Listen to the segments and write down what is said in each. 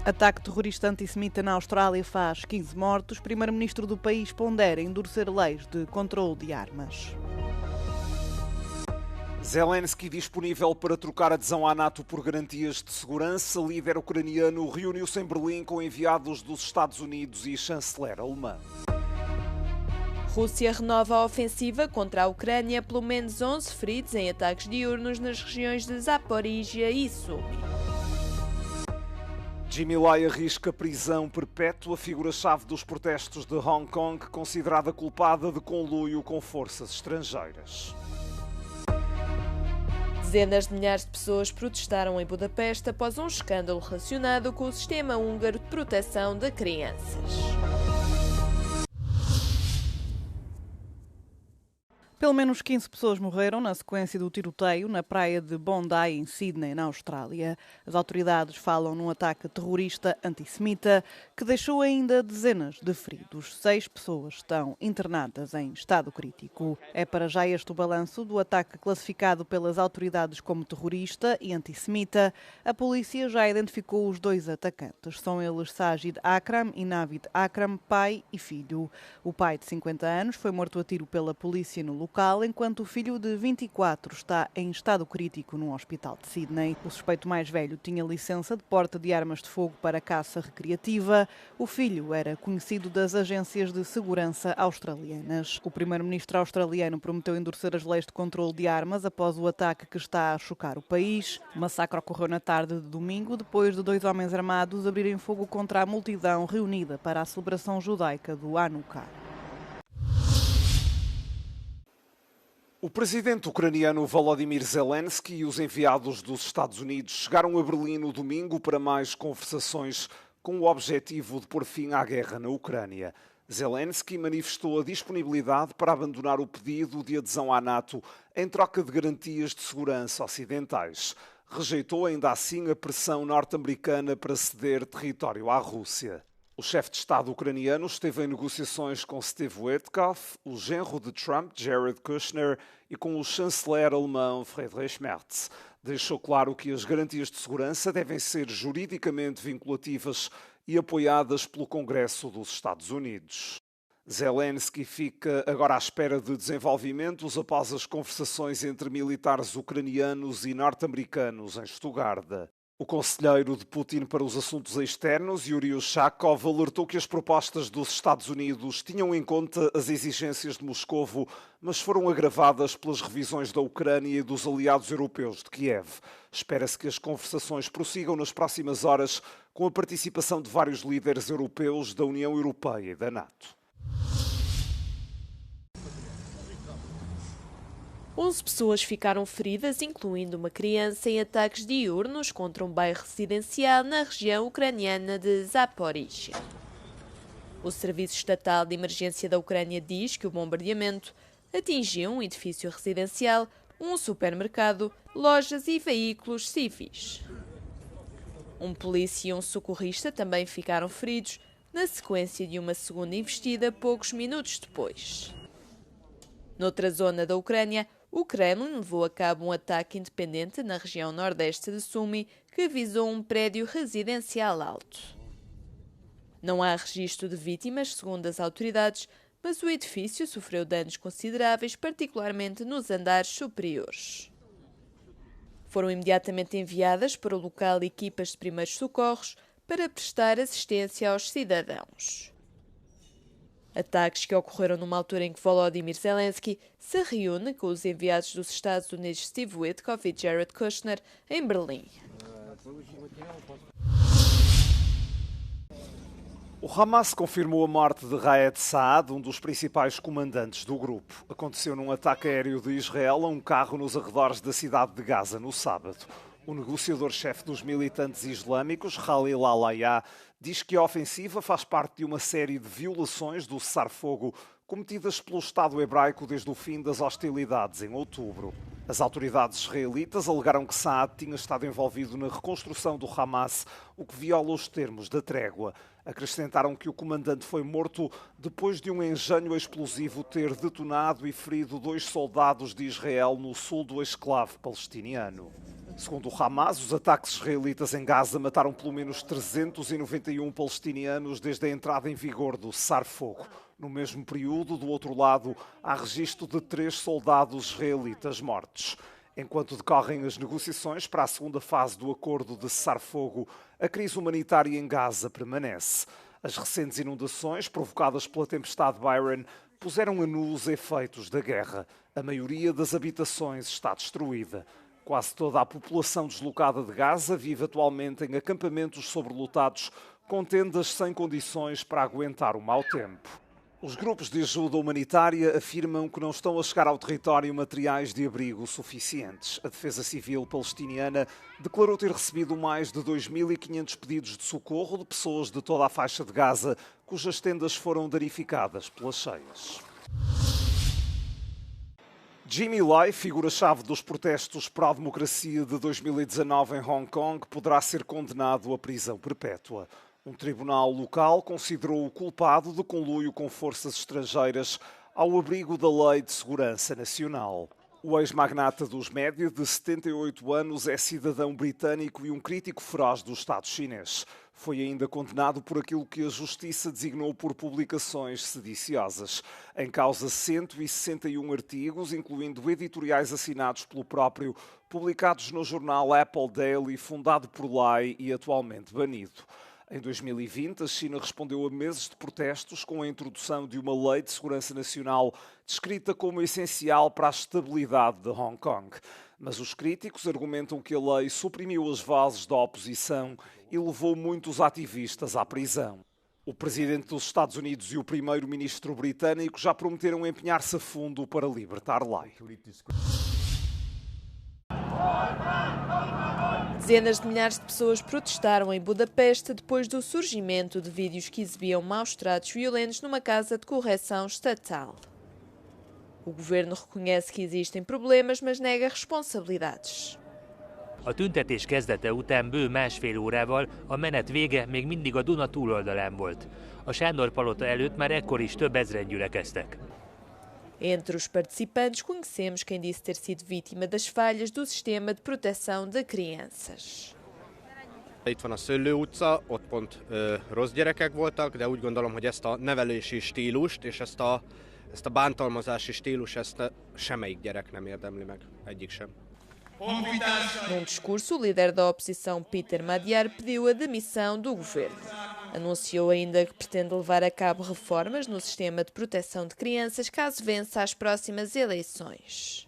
Ataque terrorista antissemita na Austrália faz 15 mortos. Primeiro-ministro do país pondera endurecer leis de controle de armas. Zelensky disponível para trocar adesão à NATO por garantias de segurança. Líder ucraniano reuniu-se em Berlim com enviados dos Estados Unidos e chanceler alemã. Rússia renova a ofensiva contra a Ucrânia, pelo menos 11 feridos em ataques diurnos nas regiões de Zaporígia e Sumy. Jimmy Lai arrisca prisão perpétua, figura-chave dos protestos de Hong Kong, considerada culpada de conluio com forças estrangeiras. Dezenas de milhares de pessoas protestaram em Budapeste após um escândalo relacionado com o sistema húngaro de proteção de crianças. Pelo menos 15 pessoas morreram na sequência do tiroteio na praia de Bondi, em Sydney, na Austrália. As autoridades falam num ataque terrorista antissemita que deixou ainda dezenas de feridos. 6 pessoas estão internadas em estado crítico. É para já este o balanço do ataque classificado pelas autoridades como terrorista e antissemita. A polícia já identificou os 2 atacantes. São eles Sajid Akram e Navid Akram, pai e filho. O pai, de 50 anos, foi morto a tiro pela polícia no local, enquanto o filho de 24 está em estado crítico num hospital de Sydney. O suspeito mais velho tinha licença de porte de armas de fogo para caça recreativa. O filho era conhecido das agências de segurança australianas. O primeiro-ministro australiano prometeu endurecer as leis de controle de armas após o ataque que está a chocar o país. O massacre ocorreu na tarde de domingo, depois de 2 homens armados abrirem fogo contra a multidão reunida para a celebração judaica do Hanukkah. O presidente ucraniano Volodymyr Zelensky e os enviados dos Estados Unidos chegaram a Berlim no domingo para mais conversações com o objetivo de pôr fim à guerra na Ucrânia. Zelensky manifestou a disponibilidade para abandonar o pedido de adesão à NATO em troca de garantias de segurança ocidentais. Rejeitou ainda assim a pressão norte-americana para ceder território à Rússia. O chefe de Estado ucraniano esteve em negociações com Steve Witkoff, o genro de Trump, Jared Kushner, e com o chanceler alemão Friedrich Merz. Deixou claro que as garantias de segurança devem ser juridicamente vinculativas e apoiadas pelo Congresso dos Estados Unidos. Zelensky fica agora à espera de desenvolvimentos após as conversações entre militares ucranianos e norte-americanos em Stuttgart. O conselheiro de Putin para os assuntos externos, Yuri Ushakov, alertou que as propostas dos Estados Unidos tinham em conta as exigências de Moscovo, mas foram agravadas pelas revisões da Ucrânia e dos aliados europeus de Kiev. Espera-se que as conversações prossigam nas próximas horas com a participação de vários líderes europeus da União Europeia e da NATO. 11 pessoas ficaram feridas, incluindo uma criança, em ataques diurnos contra um bairro residencial na região ucraniana de Zaporígia. O Serviço Estatal de Emergência da Ucrânia diz que o bombardeamento atingiu um edifício residencial, um supermercado, lojas e veículos civis. Um polícia e um socorrista também ficaram feridos na sequência de uma segunda investida poucos minutos depois. Noutra zona da Ucrânia, o Kremlin levou a cabo um ataque independente na região nordeste de Sumy que visou um prédio residencial alto. Não há registro de vítimas, segundo as autoridades, mas o edifício sofreu danos consideráveis, particularmente nos andares superiores. Foram imediatamente enviadas para o local equipas de primeiros socorros para prestar assistência aos cidadãos. Ataques que ocorreram numa altura em que Volodymyr Zelensky se reúne com os enviados dos Estados Unidos Steve Witkoff e Jared Kushner em Berlim. O Hamas confirmou a morte de Raed Saad, um dos principais comandantes do grupo. Aconteceu num ataque aéreo de Israel a um carro nos arredores da cidade de Gaza no sábado. O negociador-chefe dos militantes islâmicos, Khalil al-Hayya, diz que a ofensiva faz parte de uma série de violações do cessar-fogo cometidas pelo Estado hebraico desde o fim das hostilidades em outubro. As autoridades israelitas alegaram que Saad tinha estado envolvido na reconstrução do Hamas, o que viola os termos da trégua. Acrescentaram que o comandante foi morto depois de um engenho explosivo ter detonado e ferido 2 soldados de Israel no sul do exclave palestiniano. Segundo o Hamas, os ataques israelitas em Gaza mataram pelo menos 391 palestinianos desde a entrada em vigor do cessar-fogo. No mesmo período, do outro lado, há registro de 3 soldados israelitas mortos. Enquanto decorrem as negociações para a segunda fase do acordo de cessar-fogo, a crise humanitária em Gaza permanece. As recentes inundações, provocadas pela tempestade Byron, puseram a nu os efeitos da guerra. A maioria das habitações está destruída. Quase toda a população deslocada de Gaza vive atualmente em acampamentos sobrelotados, com tendas sem condições para aguentar o mau tempo. Os grupos de ajuda humanitária afirmam que não estão a chegar ao território materiais de abrigo suficientes. A Defesa Civil palestiniana declarou ter recebido mais de 2.500 pedidos de socorro de pessoas de toda a faixa de Gaza, cujas tendas foram danificadas pelas cheias. Jimmy Lai, figura-chave dos protestos pró-democracia de 2019 em Hong Kong, poderá ser condenado à prisão perpétua. Um tribunal local considerou-o culpado de conluio com forças estrangeiras ao abrigo da Lei de Segurança Nacional. O ex-magnata dos média, de 78 anos, é cidadão britânico e um crítico feroz do Estado chinês. Foi ainda condenado por aquilo que a Justiça designou por publicações sediciosas. Em causa 161 artigos, incluindo editoriais assinados pelo próprio, publicados no jornal Apple Daily, fundado por Lai e atualmente banido. Em 2020, a China respondeu a meses de protestos com a introdução de uma lei de segurança nacional descrita como essencial para a estabilidade de Hong Kong. Mas os críticos argumentam que a lei suprimiu as vozes da oposição e levou muitos ativistas à prisão. O presidente dos Estados Unidos e o primeiro-ministro britânico já prometeram empenhar-se a fundo para libertar Lai. Dezenas de milhares de pessoas protestaram em Budapeste depois do surgimento de vídeos que exibiam maus-tratos violentos numa casa de correção estatal. O governo reconhece que existem problemas, mas nega responsabilidades. A tüntetés kezdete után bő másfél órával a menet vége még mindig a Duna túloldalán volt. A Sándor-palota előtt már ekkor is több ezren gyülekeztek. Entre os participantes, conhecemos quem disse ter sido vítima das falhas do sistema de proteção de crianças. Itt van a Szöllő utca, ott pont rossz gyerekek voltak, de úgy gondolom, hogy ezt a nevelési stílust és ezt a bántalmazási stílus, ezt semmelyik gyerek nem érdemli meg, egyik sem. Num discurso, o líder da oposição, Peter Madiar, pediu a demissão do governo. Anunciou ainda que pretende levar a cabo reformas no sistema de proteção de crianças caso vença as próximas eleições.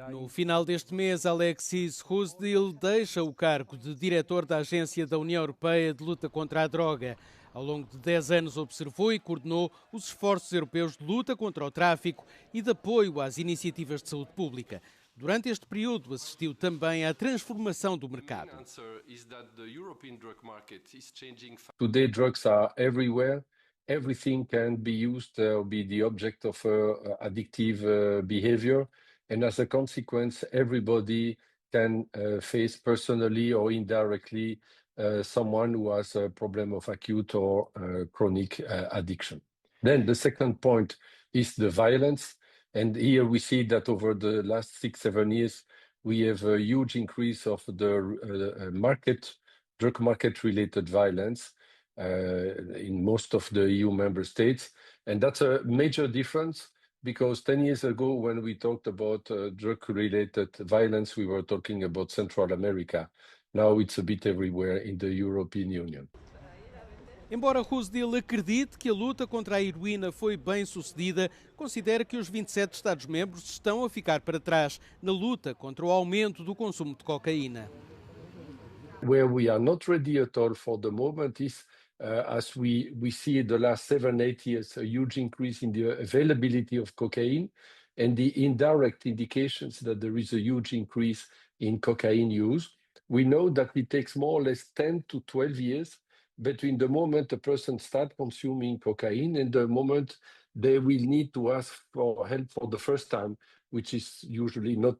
No final deste mês, Alexis Rusdil deixa o cargo de diretor da Agência da União Europeia de Luta contra a Droga. Ao longo de 10 anos observou e coordenou os esforços europeus de luta contra o tráfico e de apoio às iniciativas de saúde pública. Durante este período, assistiu também à transformação do mercado. Today, drugs are everywhere. Everything can be used or be the object of addictive behavior. And as a consequence, everybody can face personally or indirectly someone who has a problem of acute or chronic addiction. Then the second point is the violence. And here we see that over the last 6-7 years, we have a huge increase of the drug market-related violence in most of the EU member states. And that's a major difference because 10 years ago, when we talked about drug-related violence, we were talking about Central America. Now it's a bit everywhere in the European Union. Embora Rusdil acredite que a luta contra a heroína foi bem sucedida, considera que os 27 Estados-membros estão a ficar para trás na luta contra o aumento do consumo de cocaína. Where we are not ready at all for the moment is, as we see the last 7-8 years, a huge increase in the availability of cocaine and the indirect indications that there is a huge increase in cocaine use. We know that it takes more or less 10 to 12 years between the moment a person starts consuming cocaine and the moment they will need to ask for help for the first time, which is usually not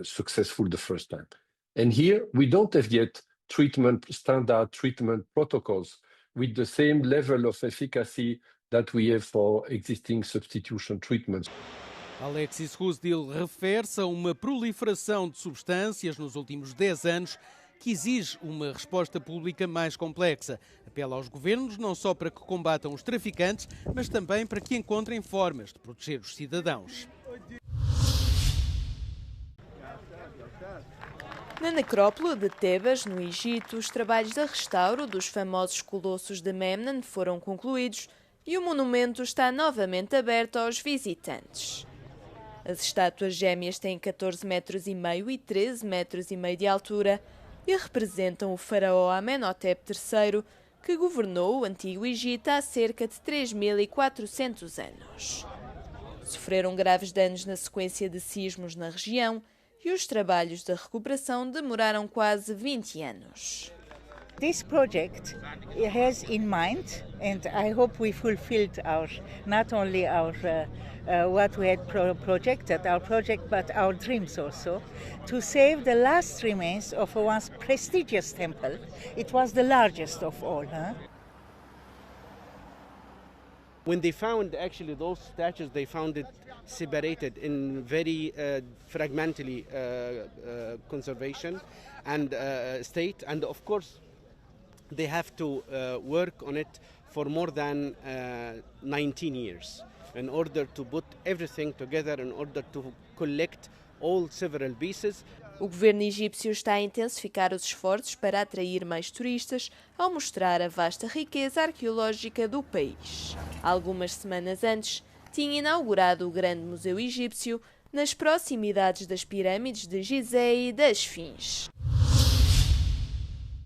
successful the first time. And here we don't have yet standard treatment protocols with the same level of efficacy that we have for existing substitution treatments. Alexis Husdil refere-se a uma proliferação de substâncias nos últimos 10 anos que exige uma resposta pública mais complexa. Apela aos governos não só para que combatam os traficantes, mas também para que encontrem formas de proteger os cidadãos. Na necrópole de Tebas, no Egito, os trabalhos de restauro dos famosos colossos de Memnon foram concluídos e o monumento está novamente aberto aos visitantes. As estátuas gêmeas têm 14,5 metros e 13,5 metros de altura e representam o faraó Amenhotep III, que governou o Antigo Egito há cerca de 3.400 anos. Sofreram graves danos na sequência de sismos na região e os trabalhos de recuperação demoraram quase 20 anos. This project has in mind, and I hope we fulfilled not only what we had projected, our project, but our dreams also, to save the last remains of a once prestigious temple. It was the largest of all. When they found actually those statues, they found it separated in very fragmentary conservation and state, and of course they have to work on it for more than 19 years in order to put everything together, in order to collect all several pieces. O governo egípcio está a intensificar os esforços para atrair mais turistas ao mostrar a vasta riqueza arqueológica do país. Algumas semanas antes, tinha inaugurado o Grande Museu Egípcio nas proximidades das pirâmides de Gizé e da Esfinge.